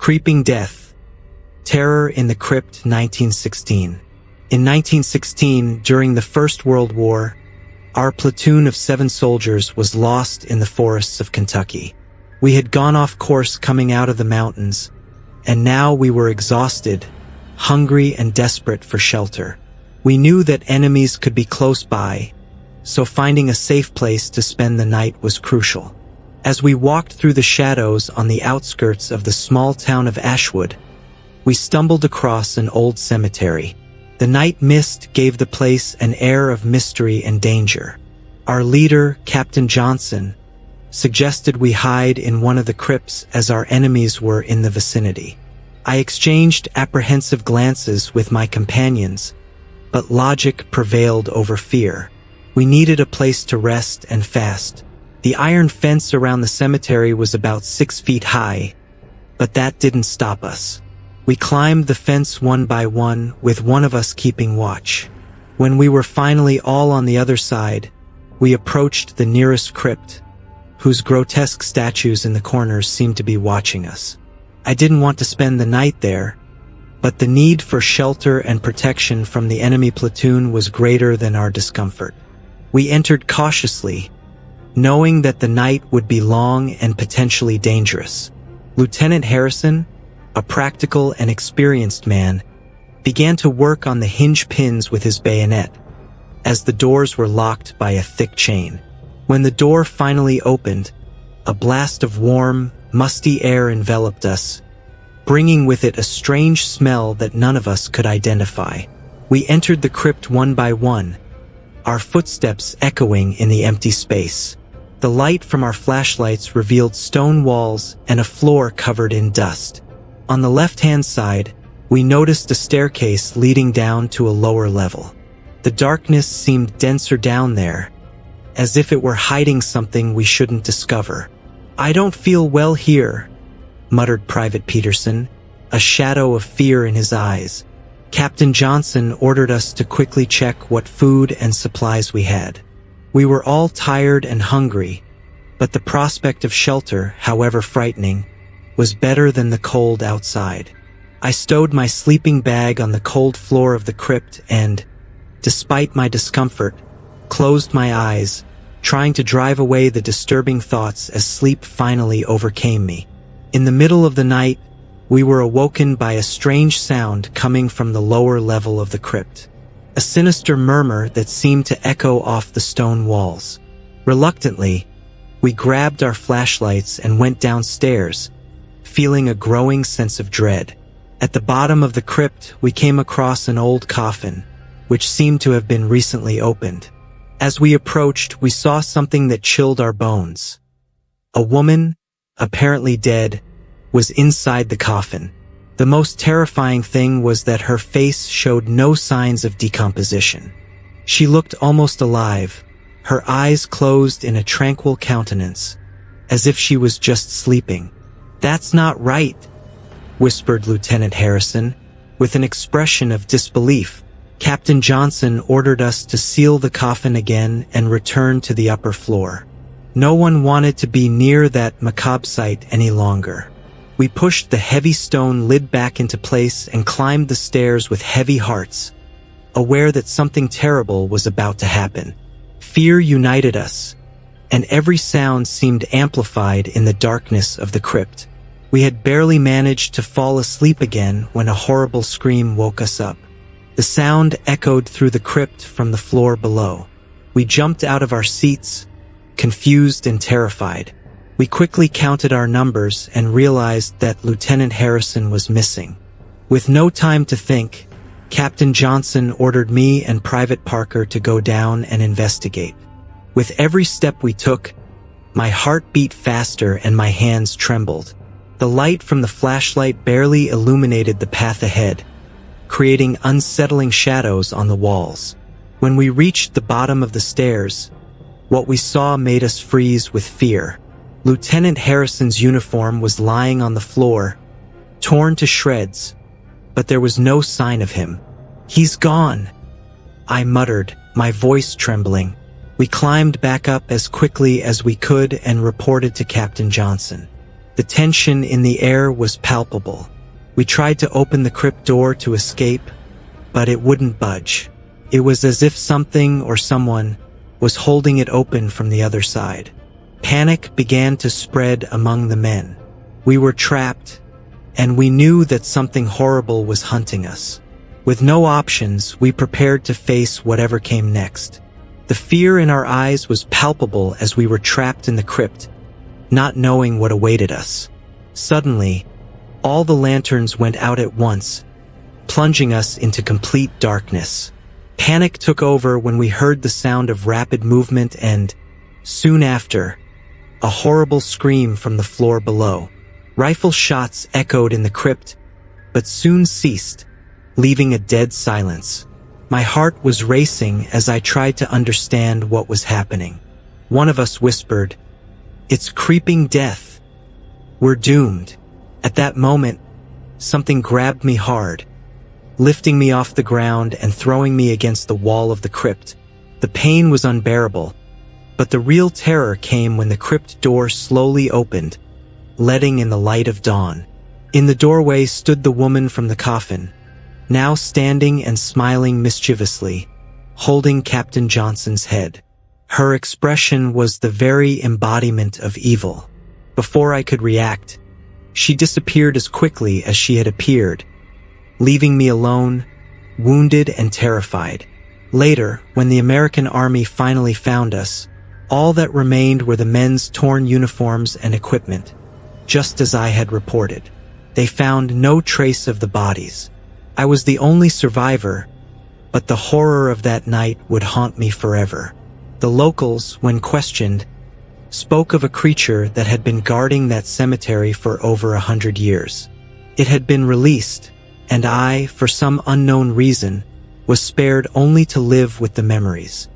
Creeping Death. Terror in the Crypt, 1916. In 1916, during the First World War, our platoon of 7 soldiers was lost in the forests of Kentucky. We had gone off course coming out of the mountains, and now we were exhausted, hungry and desperate for shelter. We knew that enemies could be close by, so finding a safe place to spend the night was crucial. As we walked through the shadows on the outskirts of the small town of Ashwood, we stumbled across an old cemetery. The night mist gave the place an air of mystery and danger. Our leader, Captain Johnson, suggested we hide in one of the crypts as our enemies were in the vicinity. I exchanged apprehensive glances with my companions, but logic prevailed over fear. We needed a place to rest and fast. The iron fence around the cemetery was about 6 feet high, but that didn't stop us. We climbed the fence one by one, with one of us keeping watch. When we were finally all on the other side, we approached the nearest crypt, whose grotesque statues in the corners seemed to be watching us. I didn't want to spend the night there, but the need for shelter and protection from the enemy platoon was greater than our discomfort. We entered cautiously, knowing that the night would be long and potentially dangerous. Lieutenant Harrison, a practical and experienced man, began to work on the hinge pins with his bayonet, as the doors were locked by a thick chain. When the door finally opened, a blast of warm, musty air enveloped us, bringing with it a strange smell that none of us could identify. We entered the crypt one by one, our footsteps echoing in the empty space. The light from our flashlights revealed stone walls and a floor covered in dust. On the left-hand side, we noticed a staircase leading down to a lower level. The darkness seemed denser down there, as if it were hiding something we shouldn't discover. "I don't feel well here," muttered Private Peterson, a shadow of fear in his eyes. Captain Johnson ordered us to quickly check what food and supplies we had. We were all tired and hungry, but the prospect of shelter, however frightening, was better than the cold outside. I stowed my sleeping bag on the cold floor of the crypt and, despite my discomfort, closed my eyes, trying to drive away the disturbing thoughts as sleep finally overcame me. In the middle of the night, we were awoken by a strange sound coming from the lower level of the crypt. A sinister murmur that seemed to echo off the stone walls. Reluctantly, we grabbed our flashlights and went downstairs, feeling a growing sense of dread. At the bottom of the crypt, we came across an old coffin, which seemed to have been recently opened. As we approached, we saw something that chilled our bones. A woman, apparently dead, was inside the coffin. The most terrifying thing was that her face showed no signs of decomposition. She looked almost alive, her eyes closed in a tranquil countenance, as if she was just sleeping. "That's not right," whispered Lieutenant Harrison, with an expression of disbelief. Captain Johnson ordered us to seal the coffin again and return to the upper floor. No one wanted to be near that macabre sight any longer. We pushed the heavy stone lid back into place and climbed the stairs with heavy hearts, aware that something terrible was about to happen. Fear united us, and every sound seemed amplified in the darkness of the crypt. We had barely managed to fall asleep again when a horrible scream woke us up. The sound echoed through the crypt from the floor below. We jumped out of our seats, confused and terrified. We quickly counted our numbers and realized that Lieutenant Harrison was missing. With no time to think, Captain Johnson ordered me and Private Parker to go down and investigate. With every step we took, my heart beat faster and my hands trembled. The light from the flashlight barely illuminated the path ahead, creating unsettling shadows on the walls. When we reached the bottom of the stairs, what we saw made us freeze with fear. Lieutenant Harrison's uniform was lying on the floor, torn to shreds, but there was no sign of him. "He's gone," I muttered, my voice trembling. We climbed back up as quickly as we could and reported to Captain Johnson. The tension in the air was palpable. We tried to open the crypt door to escape, but it wouldn't budge. It was as if something or someone was holding it open from the other side. Panic began to spread among the men. We were trapped, and we knew that something horrible was hunting us. With no options, we prepared to face whatever came next. The fear in our eyes was palpable as we were trapped in the crypt, not knowing what awaited us. Suddenly, all the lanterns went out at once, plunging us into complete darkness. Panic took over when we heard the sound of rapid movement and, soon after, a horrible scream from the floor below. Rifle shots echoed in the crypt, but soon ceased, leaving a dead silence. My heart was racing as I tried to understand what was happening. One of us whispered, "It's creeping death. We're doomed." At that moment, something grabbed me hard, lifting me off the ground and throwing me against the wall of the crypt. The pain was unbearable, but the real terror came when the crypt door slowly opened, letting in the light of dawn. In the doorway stood the woman from the coffin, now standing and smiling mischievously, holding Captain Johnson's head. Her expression was the very embodiment of evil. Before I could react, she disappeared as quickly as she had appeared, leaving me alone, wounded and terrified. Later, when the American army finally found us, all that remained were the men's torn uniforms and equipment, just as I had reported. They found no trace of the bodies. I was the only survivor, but the horror of that night would haunt me forever. The locals, when questioned, spoke of a creature that had been guarding that cemetery for over 100 years. It had been released, and I, for some unknown reason, was spared only to live with the memories.